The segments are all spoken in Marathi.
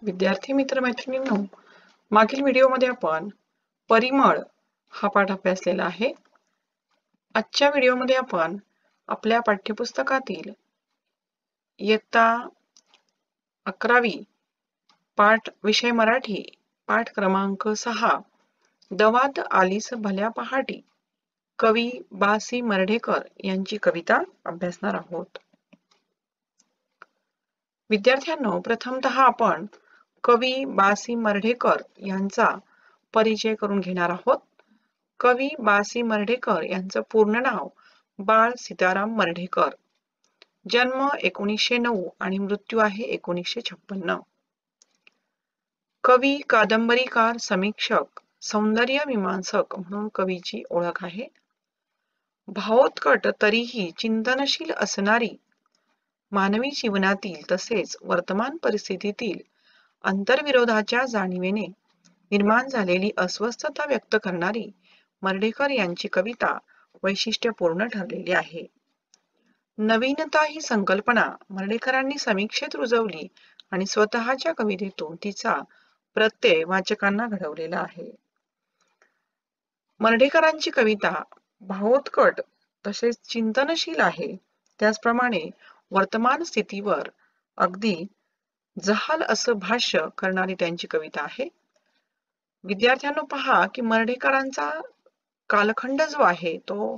विद्यार्थी मित्र मैत्रिणींनो, मागील व्हिडिओमध्ये आपण परिमळ हा पाठ अभ्यासलेला आहे. आजच्या व्हिडिओमध्ये आपण आपल्या पाठ्यपुस्तकातील इयत्ता 11वी पाठ विषय मराठी पाठ क्रमांक 6 दवात आलीस भल्या पहाटी कवी बा.सी. मर्ढेकर यांची कविता अभ्यासणार आहोत. विद्यार्थ्यांनो, प्रथमतः आपण कवी बा.सी. मर्ढेकर यांचा परिचय करून घेणार आहोत. कवी बा.सी. मर्ढेकर यांचं पूर्ण नाव बाळ सीताराम मर्ढेकर. जन्म 1909 आणि मृत्यू आहे 1956. कवी, कादंबरीकार, समीक्षक, सौंदर्य मीमांसक म्हणून कवीची ओळख आहे. भावोत्कट तरीही चिंतनशील असणारी, मानवी जीवनातील तसेच वर्तमान परिस्थितीतील अंतर्विरोधाच्या जाणीवेने निर्माण झालेली अस्वस्थता व्यक्त करणारी मर्ढेकर यांची कविता वैशिष्ट्यपूर्ण ठरलेली आहे. नवीनता ही संकल्पना मर्ढेकरांनी समीक्षेत रुजवली आणि स्वतःच्या कवितेतून तिचा प्रत्यय वाचकांना घडवलेला आहे. मर्ढेकरांची कविता भावोत्कट तसेच चिंतनशील आहे. त्याचप्रमाणे वर्तमान स्थितीवर अगदी जहाल असं भाष्य करणारी त्यांची कविता आहे. विद्यार्थ्यांनो, पहा की मर्ढेकरांचा कालखंड जो आहे तो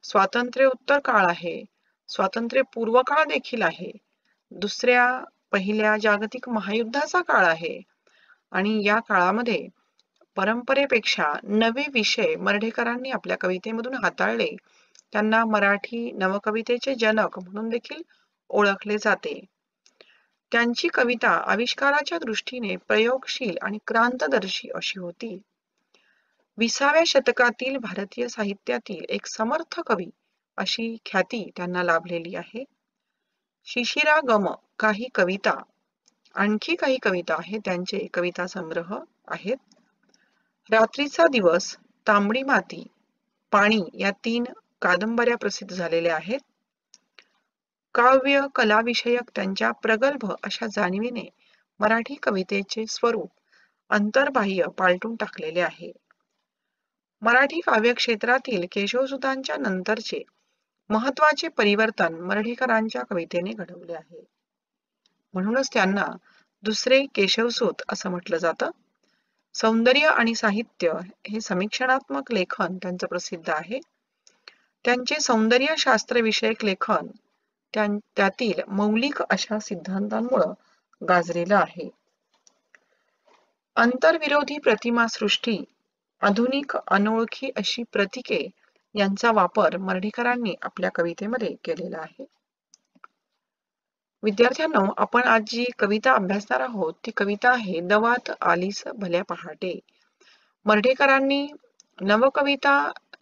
स्वातंत्र्योत्तर काळ आहे, स्वातंत्र्यपूर्व काळ देखील आहे, पहिल्या जागतिक महायुद्धाचा काळ आहे आणि या काळामध्ये परंपरेपेक्षा नवे विषय मर्ढेकरांनी आपल्या कवितेमधून हाताळले. त्यांना मराठी नवकवितेचे जनक म्हणून देखील ओळखले जाते. त्यांची कविता आविष्काराच्या दृष्टीने प्रयोगशील आणि क्रांतदर्शी अशी होती. 20व्या शतकातील भारतीय साहित्यातील एक समर्थ कवी अशी ख्याती त्यांना लाभलेली आहे. शिशिरागम काही कविता, आणखी काही कविता हे त्यांचे कविता संग्रह आहेत. रात्रीचा दिवस, तांबडी माती, पाणी या 3 कादंबऱ्या प्रसिद्ध झालेल्या आहेत. काव्य कलाविषयक त्यांच्या प्रगल्भ अशा जाणीवेने मराठी कवितेचे स्वरूप अंतर्बाह्य पालटून टाकलेले आहे. मराठी काव्यक्षेत्रातील केशवसुतांच्या नंतरचे महत्वाचे परिवर्तन मर्ढेकरांच्या कवितेने घडवले आहे. म्हणूनच त्यांना दुसरे केशवसूत असं म्हटलं जातं. सौंदर्य आणि साहित्य हे समीक्षणात्मक लेखन त्यांचं प्रसिद्ध आहे. त्यांचे सौंदर्यशास्त्र विषयक लेखन त्यातील मौलिक अशा सिद्धांतांमुळे गाजलेलं आहे. अंतर्विरोधी प्रतिमासृष्टी, आधुनिक अनोळखी अशी प्रतीके यांचा वापर मर्ढेकरांनी आपल्या कवितेमध्ये केलेला आहे. विद्यार्थ्यांनो, आपण आज जी कविता अभ्यासणार आहोत ती कविता आहे दवात आलीस भल्या पहाटे. मर्ढेकरांनी नवकविता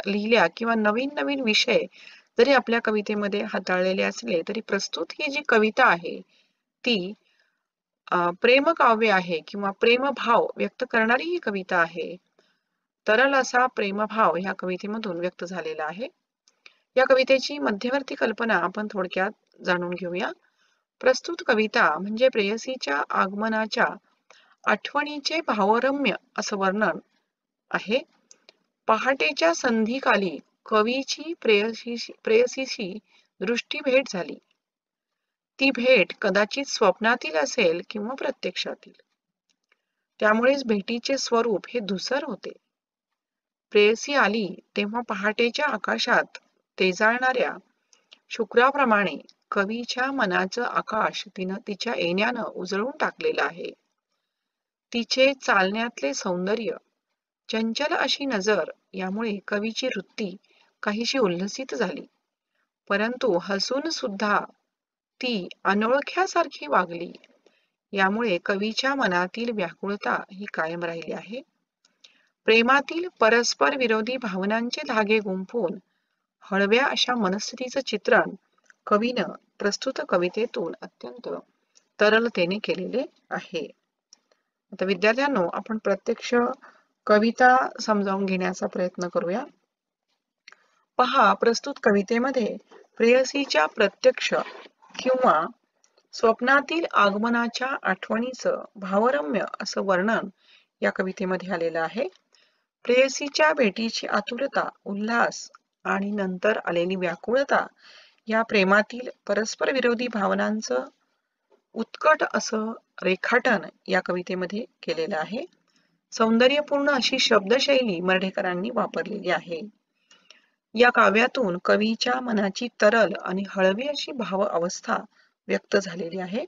लिहिल्या किंवा नवीन नवीन विषय जरी आपल्या कवितेमध्ये हाताळलेले असले तरी प्रस्तुत ही जी कविता आहे ती प्रेमकाव्य आहे किंवा प्रेमभाव व्यक्त करणारी ही कविता आहे. तरल असा प्रेमभाव या कवितेमधून व्यक्त झालेला आहे. या कवितेची मध्यवर्ती कल्पना आपण थोडक्यात जाणून घेऊया. प्रस्तुत कविता म्हणजे प्रेयसीच्या आगमनाच्या आठवणीचे भावरम्य असं वर्णन आहे. पहाटेच्या संधिकाली कवीची प्रेयसीशी दृष्टीभेट झाली. ती भेट कदाचित स्वप्नातील असेल किंवा प्रत्यक्षातील. त्यामुळेच भेटीचे स्वरूप हे धूसर होते. प्रेयसी आली तेव्हा पहाटेच्या आकाशात तेजाळणाऱ्या शुक्राप्रमाणे कवीच्या मनाचं आकाश तिनं तिच्या येण्यानं उजळून टाकलेलं आहे. तिचे चालण्यातले सौंदर्य, चंचल अशी नजर यामुळे कवीची वृत्ती काहीशी उल्हसित झाली. परंतु हसून सुद्धा ती अनोळख्यासारखी वागली. यामुळे कवीच्या मनातील व्याकुळता ही कायम राहिली आहे. प्रेमातील परस्पर विरोधी भावनांचे धागे गुंफून हळव्या अशा मनस्थितीचं चित्रण कवीनं प्रस्तुत कवितेतून अत्यंत तरलतेने केलेले आहे. आता विद्यार्थ्यांनो, आपण प्रत्यक्ष कविता समजावून घेण्याचा प्रयत्न करूया. पहा, प्रस्तुत कवितेमध्ये प्रेयसीच्या प्रत्यक्ष किंवा स्वप्नातील आगमनाच्या आठवणीचं भावरम्य असं वर्णन या कवितेमध्ये आलेलं आहे. प्रेयसीच्या भेटीची आतुरता, उल्हास आणि नंतर आलेली व्याकुळता या प्रेमातील परस्पर विरोधी भावनांचं उत्कट असं रेखाटन या कवितेमध्ये केलेलं आहे. सौंदर्यपूर्ण अशी शब्दशैली मर्ढेकरांनी वापरलेली आहे. या काव्यातून कवीच्या मनाची तरल आणि हळवी अशी भाव अवस्था व्यक्त झालेली आहे.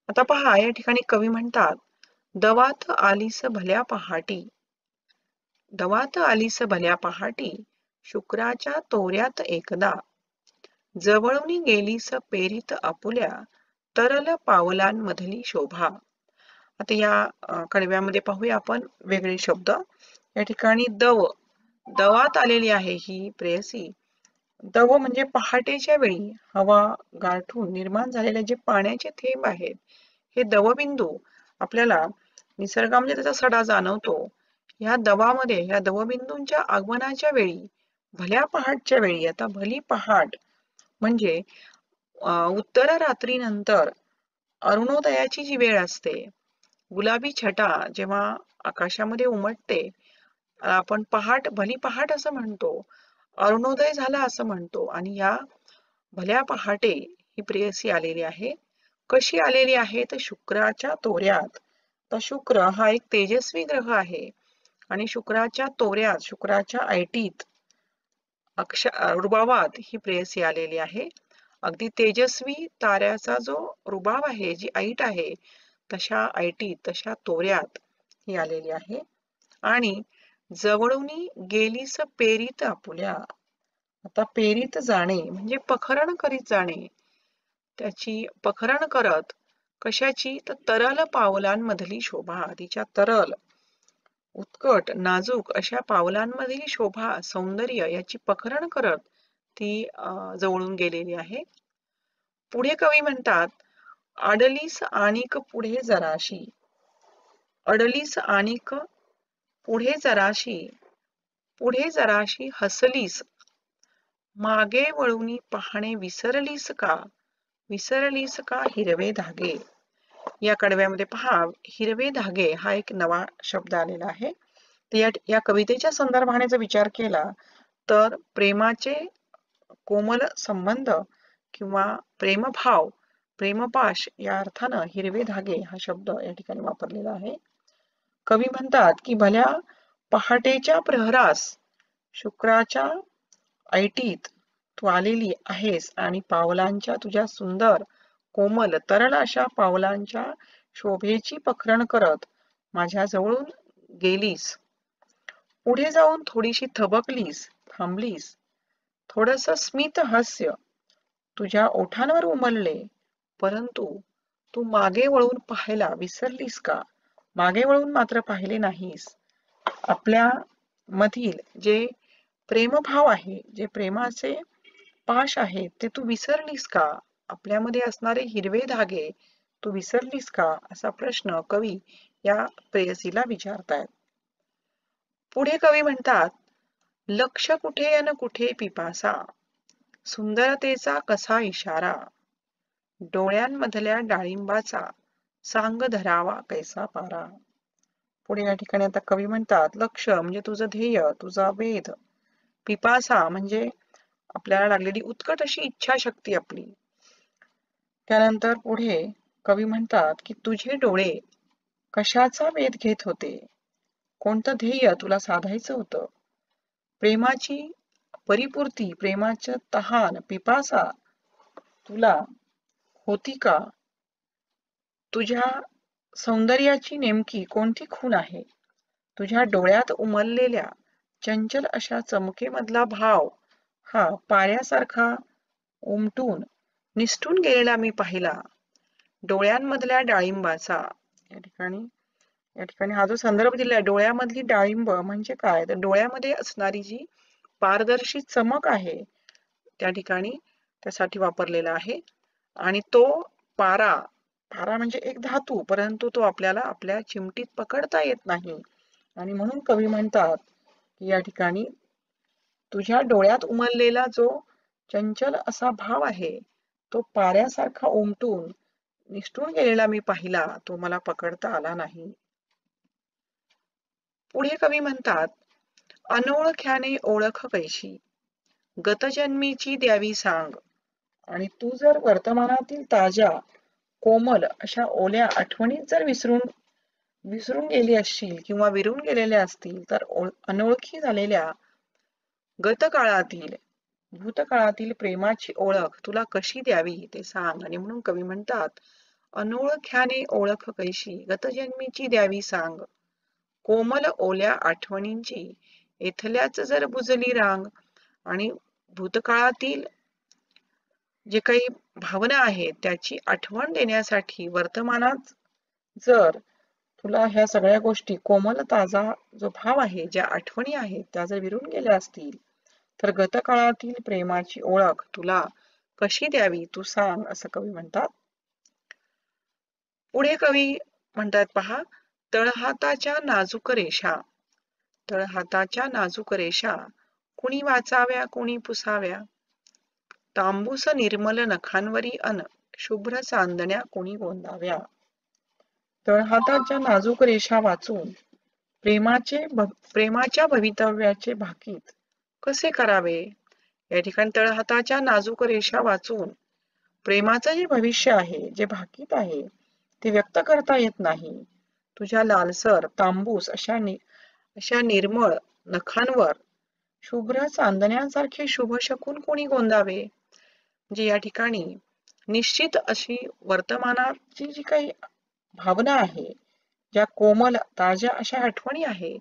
आता पहा, या ठिकाणी कवी म्हणतात, दवात आलीस भल्या पहाटी, दवात आलीस भल्या पहाटी, शुक्राच्या तोऱ्यात एकदा, जवळून गेलीस पेरीत आपुल्या, तरल पावलांमधली शोभा. आता या कडव्यामध्ये पाहूया आपण वेगळे शब्द. या ठिकाणी दवात आलेली आहे ही प्रेयसी. दव म्हणजे पहाटेच्या वेळी हवा गारठून निर्माण झालेले जे पाण्याचे थेंब आहेत, हे दवबिंदू आपल्याला निसर्गामध्ये त्याचा सडा जाणवतो. या दवबिंदूंच्या आगमनाच्या वेळी, भल्या पहाटच्या वेळी, आता भली पहाट म्हणजे उत्तर रात्रीनंतर अरुणोदयाची जी वेळ असते, गुलाबी छटा जेव्हा आकाशामध्ये उमटते, आपण भली पहाट असं म्हणतो, अरुणोदय झाला असं म्हणतो. आणि या भल्या पहाटे ही प्रेयसी आलेली आहे. कशी आलेली आहे तर शुक्राच्या तोऱ्यात. तर शुक्र हा एक तेजस्वी ग्रह आहे आणि शुक्राच्या तोऱ्यात, शुक्राच्या ऐटीत, रुबावात ही प्रेयसी आलेली आहे. अगदी तेजस्वी ताऱ्याचा जो रुबाब आहे, जी ऐट आहे, तशा ऐटीत, तशा तोऱ्यात ही आलेली आहे. आणि जवळून गेलीस पेरीत आपुल्या. आता पेरीत जाणे म्हणजे पखरण करीत जाणे, त्याची पखरण करत, कशाची तर तरल पावलांमधली शोभा, तिच्या तरल उत्कट नाजूक अशा पावलांमधील शोभा, सौंदर्य याची पखरण करत ती जवळून गेलेली आहे. पुढे कवी म्हणतात, अडलीस आणिक पुढे जराशी, अडलीस आणिक पुढे जराशी, पुढे जराशी हसलीस, मागे वळून पाहणे विसरलीस का, विसरलीस का हिरवे धागे. या कडव्यामध्ये पहा, हिरवे धागे हा एक नवा शब्द आलेला आहे. तर या कवितेच्या संदर्भाने जर विचार केला तर प्रेमाचे कोमल संबंध किंवा प्रेमभाव, प्रेमपाश या अर्थानं हिरवे धागे हा शब्द या ठिकाणी वापरलेला आहे. कवी म्हणतात की भल्या पहाटेच्या प्रहरास शुक्राच्या ऐटीत तू आलेली आहेस आणि पावलांच्या तुझ्या सुंदर कोमल तरळ अशा पावलांच्या शोभेची पखरण करत माझ्या जवळून गेलीस. पुढे जाऊन थोडीशी थबकलीस, थांबलीस. थोडस स्मित हास्य तुझ्या ओठांवर उमलले, परंतु तू मागे वळून पाहायला विसरलीस का, मागे वळून मात्र पाहिले नाहीस. आपल्या मधील जे प्रेमभाव आहे, जे प्रेमाचे पाश आहे, ते तू विसरलीस का, आपल्यामध्ये असणारे हिरवे धागे तू विसरलीस का, असा प्रश्न कवी या प्रेयसीला विचारतायत. पुढे कवी म्हणतात, लक्ष कुठे अन कुठे पिपासा, सुंदरतेचा कसा इशारा, डोळ्यांमधल्या डाळिंबाचा सांग धरावा कैसा पारा. पुढे या ठिकाणी आता कवी म्हणतात, लक्ष म्हणजे तुझं ध्येय, तुझा वेध, पिपासा म्हणजे आपल्याला लागलेली उत्कट अशी इच्छाशक्ती आपली. त्यानंतर पुढे कवी म्हणतात की तुझे डोळे कशाचा वेध घेत होते, कोणतं ध्येय तुला साधायचं होतं, प्रेमाची परिपूर्ती, प्रेमाचं तहान, पिपासा तुला होती का, तुझ्या सौंदर्याची नेमकी कोणती खूण आहे, तुझ्या डोळ्यात उमललेल्या चंचल अशा चमकेमधला भाव हा पाऱ्यासारखा उमटून निसटून गेलेला मी पाहिला. डोळ्यांमधल्या डाळिंबाचा, या ठिकाणी हा जो संदर्भ दिलाय, डोळ्यामधली डाळिंब म्हणजे काय, तर डोळ्यामध्ये असणारी जी पारदर्शी चमक आहे त्या ठिकाणी त्यासाठी वापरलेला आहे. आणि तो पारा म्हणजे एक धातू, परंतु तो आपल्याला आपल्या चिमटीत पकडता येत नाही. आणि म्हणून कवी म्हणतात की या ठिकाणी तुझ्या डोळ्यात उमललेला जो चंचल असा भाव आहे, तो पाऱ्यासारखा उमटून निसटून गेलेला मी पाहिला, तो मला पकडता आला नाही. पुढे कवी म्हणतात, अनोळख्याने ओळख कैशी, गतजन्मीची द्यावी सांग. आणि तू जर वर्तमानातील ताज्या कोमल अशा ओल्या आठवणीत जर विसरून गेली असशील किंवा विरून गेलेल्या असतील, तर अनोळखी झालेल्या गतकाळातील भूतकाळातील प्रेमाची ओळख तुला कशी द्यावी ते सांग. आणि म्हणून कवी म्हणतात, अनोळख्याने ओळख कैशी, गतजन्मीची द्यावी सांग. कोमल ओल्या आठवणींची इथल्याच जर बुजली रांग. आणि भूतकाळातील जे काही भावना आहेत त्याची आठवण देण्यासाठी वर्तमानात जर तुला ह्या सगळ्या गोष्टी, कोमल ताजा जो भाव आहे, ज्या आठवणी आहेत त्या जर विरून गेल्या असतील, तर गतकाळातील प्रेमाची ओळख तुला कशी द्यावी तू सांग, असं कवी म्हणतात. पुढे कवी म्हणतात पहा, तळहाताच्या नाजूक रेषा, तळहाताच्या नाजूक रेषा, कुणी वाचाव्या कुणी पुसाव्या. तांबूस निर्मल नखांवरी अन शुभ्र चांदण्या कुणी गोंदाव्या. तळहाताच्या नाजूक रेषा वाचून प्रेमाच्या भवितव्याचे भाकीत कसे करावे. या ठिकाणी तळहाताच्या नाजूक रेषा वाचून प्रेमाचं जे भविष्य आहे, जे भाकीत आहे, ते व्यक्त करता येत नाही. तुझ्या लालसर तांबूस अशा निर्मळ नखांवर शुभ्र चांदण्यांसारखे शुभ शकून कोणी गोंदावे. म्हणजे या ठिकाणी निश्चित अशी वर्तमानाची जी काही भावना आहे, ज्या कोमल ताज्या अशा आठवणी आहे,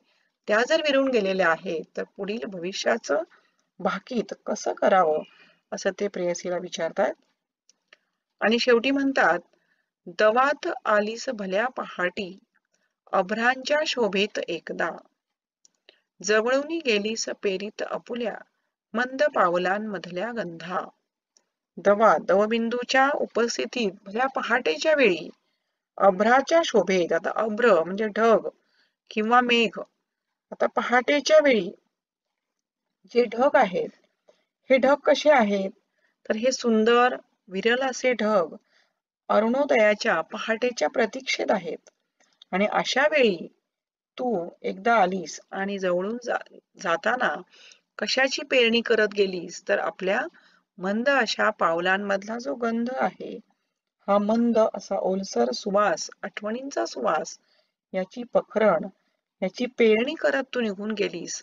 त्या जर विरून गेलेल्या आहेत, तर पुढील भविष्याचं भाकीत कसं करावं असं ते प्रेयसीला विचारतात. आणि शेवटी म्हणतात, दवात आलीस भल्या पहाटी, अभ्रांच्या शोभेत एकदा. जवळून गेलीस पेरीत अपुल्या, मंद पावलांमधल्या गंधा. दवबिंदूच्या उपस्थितीत भल्या पहाटेच्या वेळी, अभ्राच्या शोभेत, आता अभ्र म्हणजे ढग किंवा मेघ, आता पहाटेच्या वेळी जे ढग आहेत, हे ढग कसे आहेत, तर हे सुंदर विरल असे ढग अरुणोदयाच्या पहाटेच्या प्रतीक्षेत आहेत. आणि अशा वेळी तू एकदा आलीस आणि जवळून जाताना कशाची पेरणी करत गेलीस, तर आपल्या मंद अशा पावलांमधला जो गंध आहे, हा मंद असा ओलसर सुवास, आठवणींचा सुवास, याची पखरण, याची पेरणी करत तू निघून गेलीस.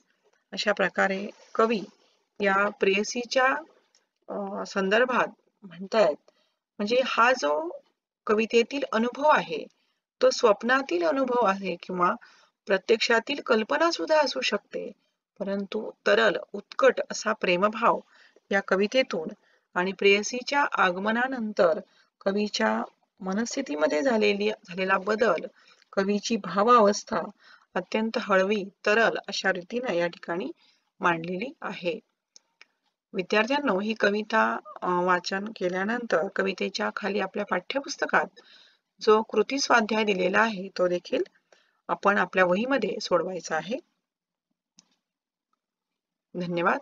अशा प्रकारे कवी या प्रेयसीच्या संदर्भात म्हणतायत. म्हणजे हा जो कवितेतील अनुभव आहे, तो स्वप्नातील अनुभव आहे किंवा प्रत्यक्षातील कल्पना सुद्धा असू शकते, परंतु तरल उत्कट असा प्रेमभाव या कवितेतून आणि प्रेयसीच्या आगमनानंतर कवीच्या मनस्थितीमध्ये झालेला बदल, कवीची भावावस्था अत्यंत हळवी तरल अशा रीतीनं या ठिकाणी मांडलेली आहे. विद्यार्थ्यांनो, ही कविता वाचन केल्यानंतर कवितेच्या खाली आपल्या पाठ्यपुस्तकात जो कृती स्वाध्याय दिलेला आहे, तो देखील आपण आपल्या वहीमध्ये सोडवायचा आहे. धन्यवाद.